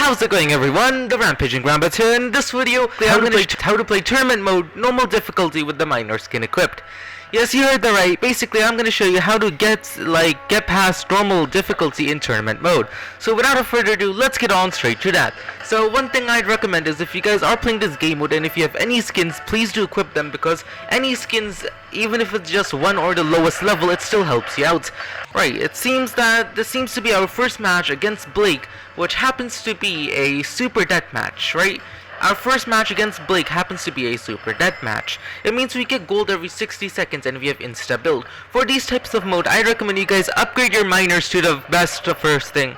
How's it going, everyone? The Rampaging Grandpa here. In this video, how to play tournament mode, normal difficulty with the minor skin equipped. Yes, you heard that right. Basically, I'm going to show you how to get past normal difficulty in tournament mode. So without further ado, let's get on straight to that. So one thing I'd recommend is if you guys are playing this game mode and if you have any skins, please do equip them, because any skins, even if it's just one or the lowest level, it still helps you out. Right, it seems that this seems to be our first match against Blake, which happens to be a super deathmatch, right? Our first match against Blake happens to be a super deathmatch. It means we get gold every 60 seconds and we have insta build. For these types of mode, I recommend you guys upgrade your miners to the best first thing.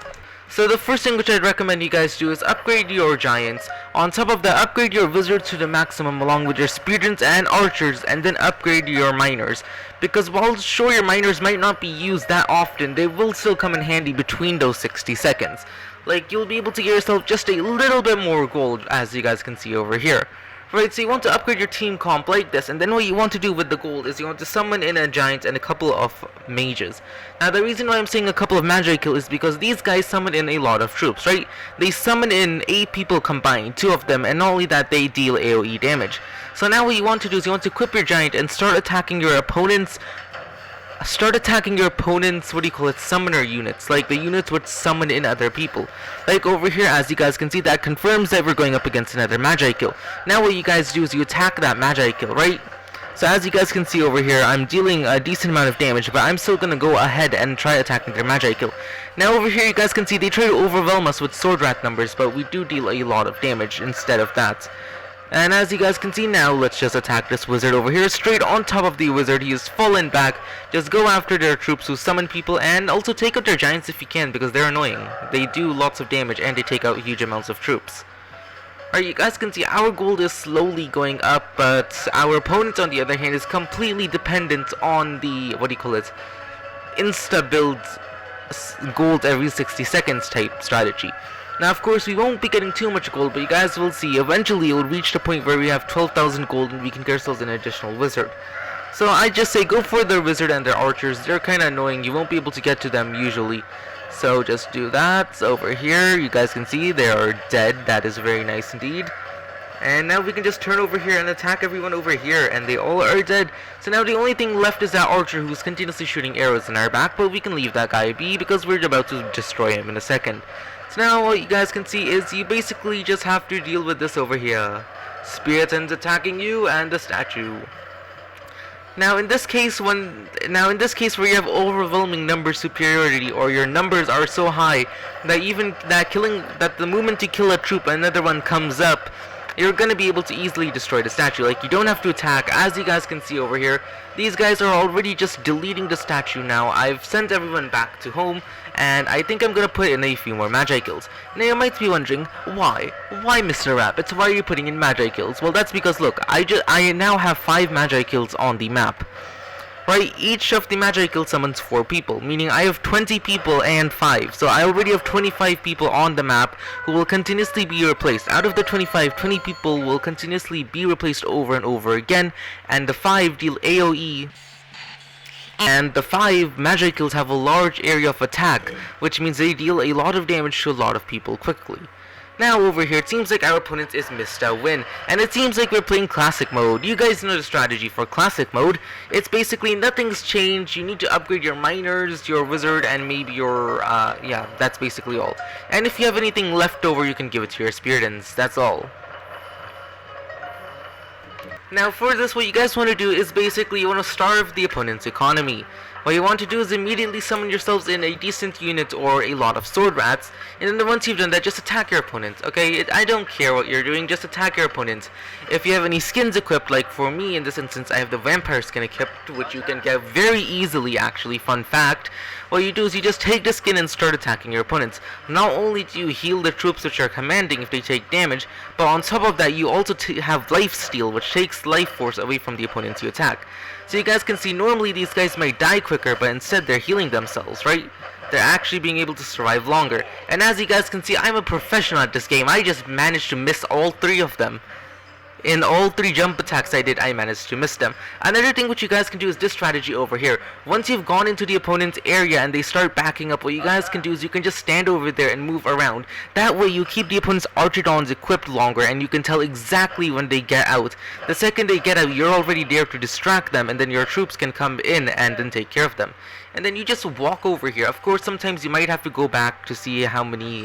So the first thing which I'd recommend you guys do is upgrade your giants. On top of that, upgrade your wizards to the maximum along with your spearheads and archers, and then upgrade your miners. Because while sure your miners might not be used that often, they will still come in handy between those 60 seconds. Like, you'll be able to get yourself just a little bit more gold, as you guys can see over here. Right, so you want to upgrade your team comp like this, and then what you want to do with the gold is you want to summon in a giant and a couple of mages. Now the reason why I'm saying a couple of magic kill is because these guys summon in a lot of troops, right? They summon in 8 people combined, 2 of them, and not only that, they deal AoE damage. So now what you want to do is you want to equip your giant and start attacking your opponent's summoner units, like the units which summon in other people. Like over here, as you guys can see, that confirms that we're going up against another Magi kill. Now what you guys do is you attack that Magi kill, right? So as you guys can see over here, I'm dealing a decent amount of damage, but I'm still gonna go ahead and try attacking their Magi kill. Now over here, you guys can see they try to overwhelm us with sword rat numbers, but we do deal a lot of damage instead of that. And as you guys can see now, let's just attack this wizard over here. Straight on top of the wizard, he is fallen back. Just go after their troops who summon people, and also take out their giants if you can, because they're annoying. They do lots of damage and they take out huge amounts of troops. Alright, you guys can see our gold is slowly going up, but our opponent on the other hand is completely dependent on the, insta build gold every 60 seconds type strategy. Now of course we won't be getting too much gold, but you guys will see eventually it will reach the point where we have 12,000 gold and we can get ourselves an additional wizard. So I just say go for their wizard and their archers. They're kinda annoying, you won't be able to get to them usually. So just do that. Over here you guys can see they are dead. That is very nice indeed. And now we can just turn over here and attack everyone over here, and they all are dead. So now the only thing left is that archer who's continuously shooting arrows in our back, but we can leave that guy be because we're about to destroy him in a second. So now what you guys can see is you basically just have to deal with this over here. Spearheads attacking you and the statue. Now in this case where you have overwhelming number superiority, or your numbers are so high that the moment you kill a troop another one comes up, you're gonna be able to easily destroy the statue. Like, you don't have to attack. As you guys can see over here, these guys are already just deleting the statue now. I've sent everyone back to home, and I think I'm gonna put in a few more Magi kills. Now you might be wondering, why? Why, Mr. Rabbit? Why are you putting in Magi kills? Well, that's because look, I now have 5 Magi kills on the map. Right, each of the Magi kills summons 4 people, meaning I have 20 people and 5. So I already have 25 people on the map who will continuously be replaced. Out of the 25, 20 people will continuously be replaced over and over again, and the 5 deal AoE. And the 5 Magi kills have a large area of attack, which means they deal a lot of damage to a lot of people quickly. Now over here, it seems like our opponent is missed a win, and it seems like we're playing classic mode. You guys know the strategy for classic mode. It's basically nothing's changed. You need to upgrade your miners, your wizard, and maybe your, yeah, that's basically all. And if you have anything left over, you can give it to your spearheads. That's all. Now for this, what you guys want to do is basically you want to starve the opponent's economy. What you want to do is immediately summon yourselves in a decent unit or a lot of sword rats, and then once you've done that, just attack your opponent, okay? I don't care what you're doing, just attack your opponent. If you have any skins equipped, like for me in this instance, I have the vampire skin equipped, which you can get very easily actually, fun fact. What you do is you just take the skin and start attacking your opponents. Not only do you heal the troops which are commanding if they take damage, but on top of that you also have life steal, which takes life force away from the opponents you attack. So you guys can see normally these guys might die quicker, but instead they're healing themselves, right? They're actually being able to survive longer. And as you guys can see, I'm a professional at this game. I just managed to miss all 3 of them. In all 3 jump attacks I did, I managed to miss them. Another thing which you guys can do is this strategy over here. Once you've gone into the opponent's area and they start backing up, what you guys can do is you can just stand over there and move around. That way you keep the opponent's Archidons equipped longer and you can tell exactly when they get out. The second they get out, you're already there to distract them, and then your troops can come in and then take care of them. And then you just walk over here. Of course, sometimes you might have to go back to see how many,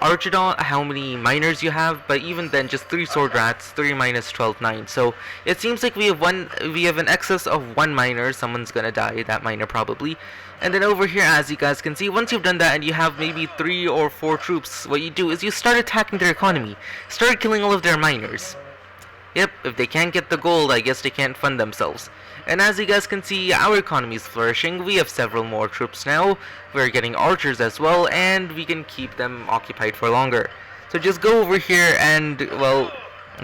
Archidon, how many miners you have, but even then, just 3 sword rats, 3 minus 12, 9. So it seems like we have an excess of 1 miner. Someone's gonna die, that miner probably. And then over here, as you guys can see, once you've done that and you have maybe 3 or 4 troops, what you do is you start attacking their economy, start killing all of their miners. Yep, if they can't get the gold, I guess they can't fund themselves. And as you guys can see, our economy is flourishing. We have several more troops now. We're getting archers as well, and we can keep them occupied for longer. So just go over here and, well,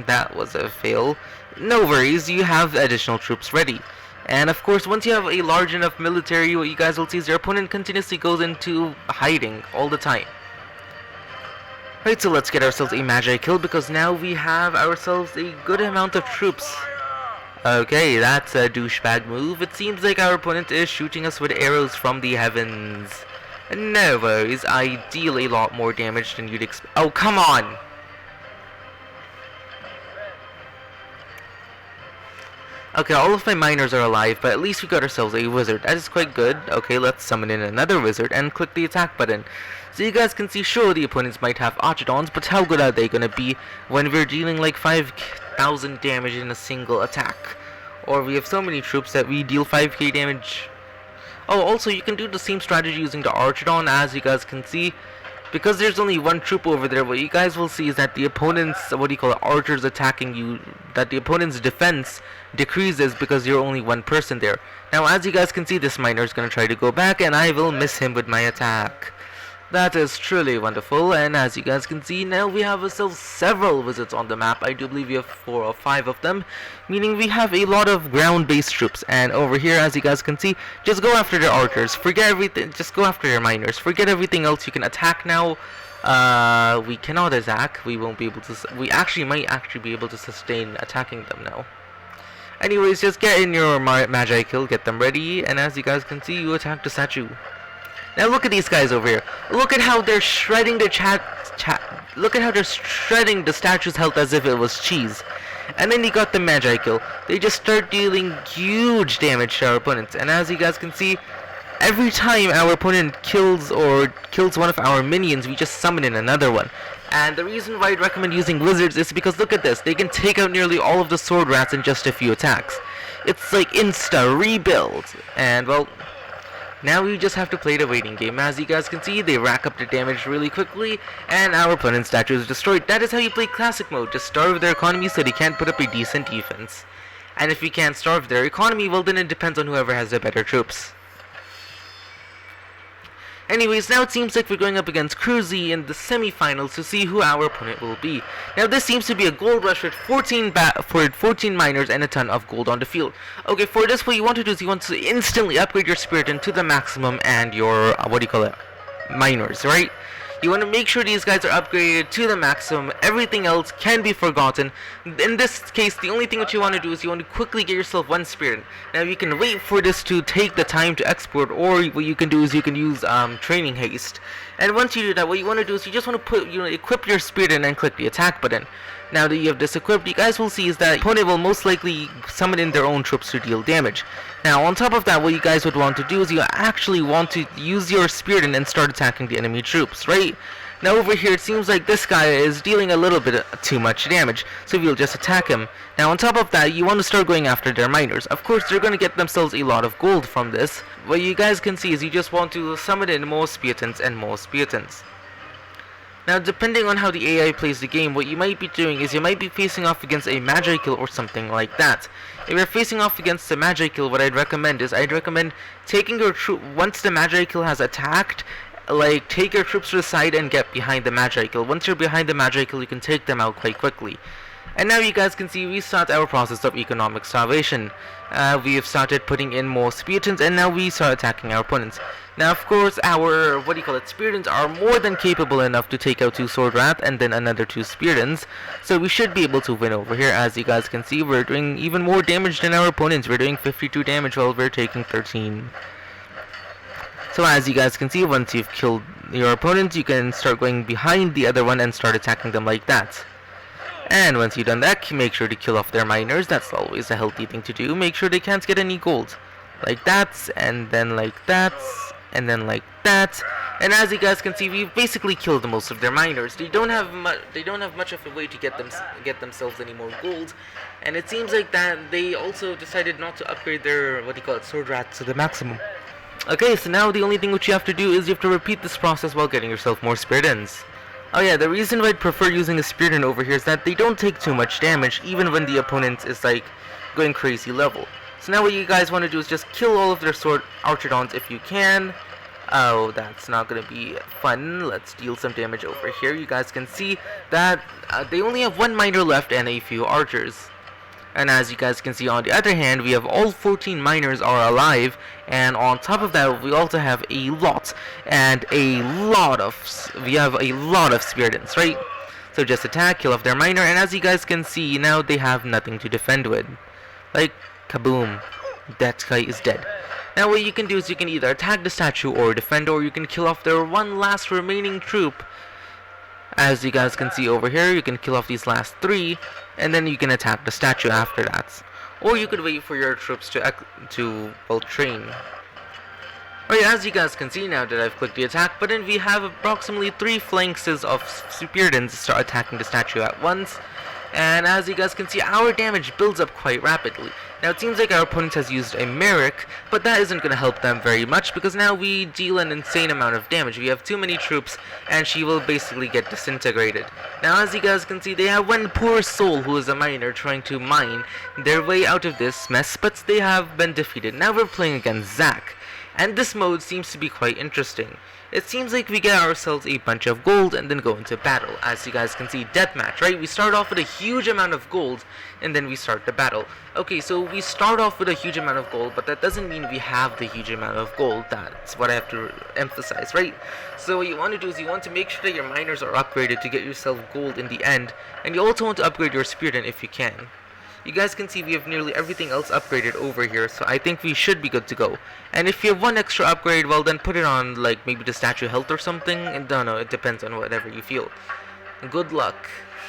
that was a fail. No worries, you have additional troops ready. And of course, once you have a large enough military, what you guys will see is your opponent continuously goes into hiding all the time. Right, so let's get ourselves a Magi kill, because now we have ourselves a good amount of troops. Okay, that's a douchebag move. It seems like our opponent is shooting us with arrows from the heavens. No worries, I deal a lot more damage than you'd expect. Oh, come on! Okay, all of my miners are alive, but at least we got ourselves a wizard. That is quite good. Okay, let's summon in another wizard and click the attack button. So you guys can see, sure, the opponents might have Archidons, but how good are they gonna be when we're dealing like 5,000 damage in a single attack? Or we have so many troops that we deal 5k damage. Oh, also you can do the same strategy using the Archidon, as you guys can see. Because there's only 1 troop over there, what you guys will see is that the opponent's, archers attacking you, that the opponent's defense decreases because you're only 1 person there. Now, as you guys can see, this miner is going to try to go back, and I will miss him with my attack. That is truly wonderful, and as you guys can see, now we have ourselves several wizards on the map. I do believe we have 4 or 5 of them, meaning we have a lot of ground-based troops. And over here, as you guys can see, just go after their archers, forget everything, just go after their miners, forget everything else. You can attack now. We cannot attack, we won't be able to, we might actually be able to sustain attacking them now. Anyways, just get in your Magi kill, get them ready, and as you guys can see, you attack the statue. Now look at these guys over here. Look at how they're shredding the look at how they're shredding the statue's health as if it was cheese. And then you got the Magi kill. They just start dealing huge damage to our opponents. And as you guys can see, every time our opponent kills one of our minions, we just summon in another one. And the reason why I'd recommend using wizards is because look at this. They can take out nearly all of the sword rats in just a few attacks. It's like insta rebuild. And well, now we just have to play the waiting game. As you guys can see, they rack up the damage really quickly, and our opponent's statue is destroyed. That is how you play classic mode. Just starve their economy so they can't put up a decent defense. And if you can't starve their economy, well then it depends on whoever has the better troops. Anyways, now it seems like we're going up against Cruzy in the semi-finals to see who our opponent will be. Now this seems to be a gold rush with 14 miners and a ton of gold on the field. Okay, for this what you want to do is you want to instantly upgrade your spirit into the maximum and your, miners, right? You want to make sure these guys are upgraded to the maximum. Everything else can be forgotten. In this case, the only thing that you want to do is you want to quickly get yourself 1 spirit. Now you can wait for this to take the time to export, or what you can do is you can use training haste. And once you do that, what you want to do is you just want to equip your spirit and then click the attack button. Now that you have this equipped, you guys will see is that the opponent will most likely summon in their own troops to deal damage. Now on top of that, what you guys would want to do is you actually want to use your spirit and then start attacking the enemy troops, right? Now over here it seems like this guy is dealing a little bit too much damage, so we'll just attack him. Now on top of that, you want to start going after their miners. Of course they're going to get themselves a lot of gold from this. What you guys can see is you just want to summon in more Spiritans and more Spiritans. Now depending on how the AI plays the game, what you might be doing is you might be facing off against a Magi kill or something like that. If you're facing off against a Magi kill, what I'd recommend taking your troop, once the Magi kill has attacked, take your troops to the side and get behind the Magi kill. Once you're behind the Magi kill, you can take them out quite quickly. And now you guys can see we start our process of economic starvation. We have started putting in more Spiritans, and now we start attacking our opponents. Now, of course, our, Spiritans are more than capable enough to take out 2 Sword Wrath and then another 2 Spiritans. So we should be able to win over here. As you guys can see, we're doing even more damage than our opponents. We're doing 52 damage while we're taking 13. So as you guys can see, once you've killed your opponents, you can start going behind the other one and start attacking them like that. And once you've done that, make sure to kill off their miners. That's always a healthy thing to do. Make sure they can't get any gold. Like that, and then like that, and then like that. And as you guys can see, we've basically killed most of their miners. They don't have much of a way to get themselves any more gold. And it seems like that they also decided not to upgrade their Sword Wrath to the maximum. Okay, so now the only thing which you have to do is you have to repeat this process while getting yourself more Spiritans. Oh yeah, the reason why I'd prefer using a Spiritan over here is that they don't take too much damage, even when the opponent is like going crazy level. So now what you guys want to do is just kill all of their sword Archidons if you can. Oh, that's not going to be fun. Let's deal some damage over here. You guys can see that they only have 1 miner left and a few archers. And as you guys can see, on the other hand, we have all 14 miners are alive, and on top of that, we also have a lot of Spiritans, right? So just attack, kill off their miner, and as you guys can see, now they have nothing to defend with. Like, kaboom, that guy is dead. Now what you can do is you can either attack the statue or defend, or you can kill off their one last remaining troop. As you guys can see over here, you can kill off these last 3, and then you can attack the statue after that. Or you could wait for your troops to train. Alright, as you guys can see now that I've clicked the attack button, we have approximately 3 flanks of Spiritans start attacking the statue at once. And as you guys can see, our damage builds up quite rapidly. Now it seems like our opponent has used a Merrick, but that isn't going to help them very much because now we deal an insane amount of damage. We have too many troops and she will basically get disintegrated. Now as you guys can see, they have one poor soul who is a miner trying to mine their way out of this mess, but they have been defeated. Now we're playing against Zack, and this mode seems to be quite interesting. It seems like we get ourselves a bunch of gold and then go into battle. As you guys can see, deathmatch, right? We start off with a huge amount of gold and then we start the battle. Okay, so we start off with a huge amount of gold, but that doesn't mean we have the huge amount of gold. That's what I have to emphasize, right? So what you want to do is you want to make sure that your miners are upgraded to get yourself gold in the end, and you also want to upgrade your Spiritan if you can. You guys can see we have nearly everything else upgraded over here, so I think we should be good to go. And if you have one extra upgrade, well then put it on like maybe the statue health or something. And no, it depends on whatever you feel. Good luck.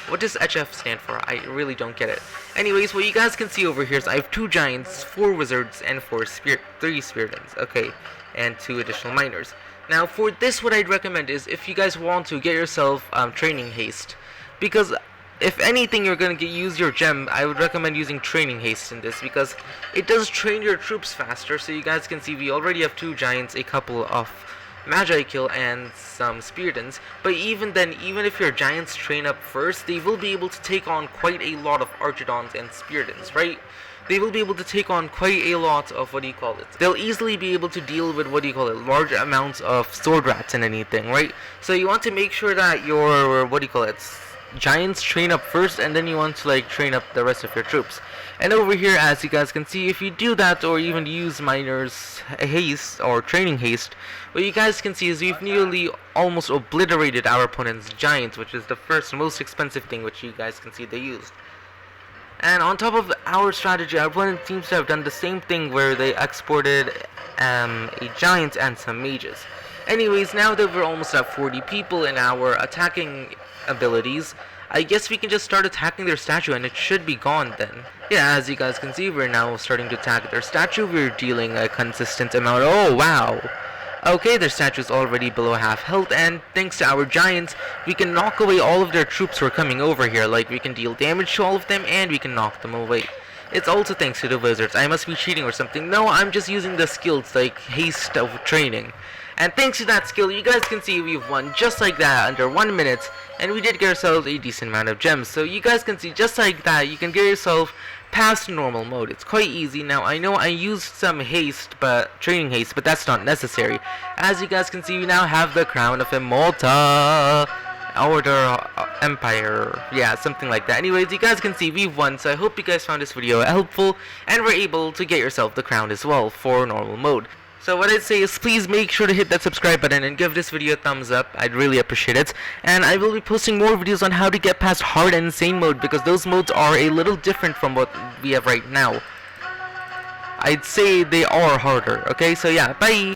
What does HF stand for? I really don't get it. Anyways, what you guys can see over here is I have 2 giants, 4 wizards, and 3 Spiritans. Okay, and 2 additional miners. Now for this, what I'd recommend is if you guys want to get yourself training haste, because if anything you're going to use your gem, I would recommend using training haste in this because it does train your troops faster. So you guys can see we already have 2 giants, a couple of Magi Kill, and some Spiritans. But even then, even if your giants train up first, they will be able to take on quite a lot of Archidons and Spiritans, right? They will be able to take on quite a lot of They'll easily be able to deal with large amounts of Sword Rats and anything, right? So you want to make sure that your giants train up first, and then you want to train up the rest of your troops. And over here, as you guys can see, if you do that or even use miners haste or training haste, what you guys can see is we've nearly almost obliterated our opponent's giants, which is the first most expensive thing which you guys can see they used. And on top of our strategy, our opponent seems to have done the same thing where they exported a giant and some mages. Anyways, now that we're almost at 40 people in our attacking abilities, I guess we can just start attacking their statue and it should be gone then. Yeah, as you guys can see, we're now starting to attack their statue. We're dealing a consistent amount. Oh, wow. Okay, their statue is already below half health, and thanks to our giants, we can knock away all of their troops who are coming over here. Like, we can deal damage to all of them, and we can knock them away. It's also thanks to the wizards. I must be cheating or something. No, I'm just using the skills like haste of training. And thanks to that skill, you guys can see we've won just like that under 1 minute, and we did get ourselves a decent amount of gems. So you guys can see just like that, you can get yourself past normal mode. It's quite easy. Now I know I used some training haste, but that's not necessary. As you guys can see, we now have the crown of Immortal. Order Empire, yeah, something like that. Anyways, you guys can see we've won, so I hope you guys found this video helpful and were able to get yourself the crown as well for normal mode. So what I'd say is please make sure to hit that subscribe button and give this video a thumbs up. I'd really appreciate it. And I will be posting more videos on how to get past hard and insane mode, because those modes are a little different from what we have right now. I'd say they are harder. Okay, so yeah, bye!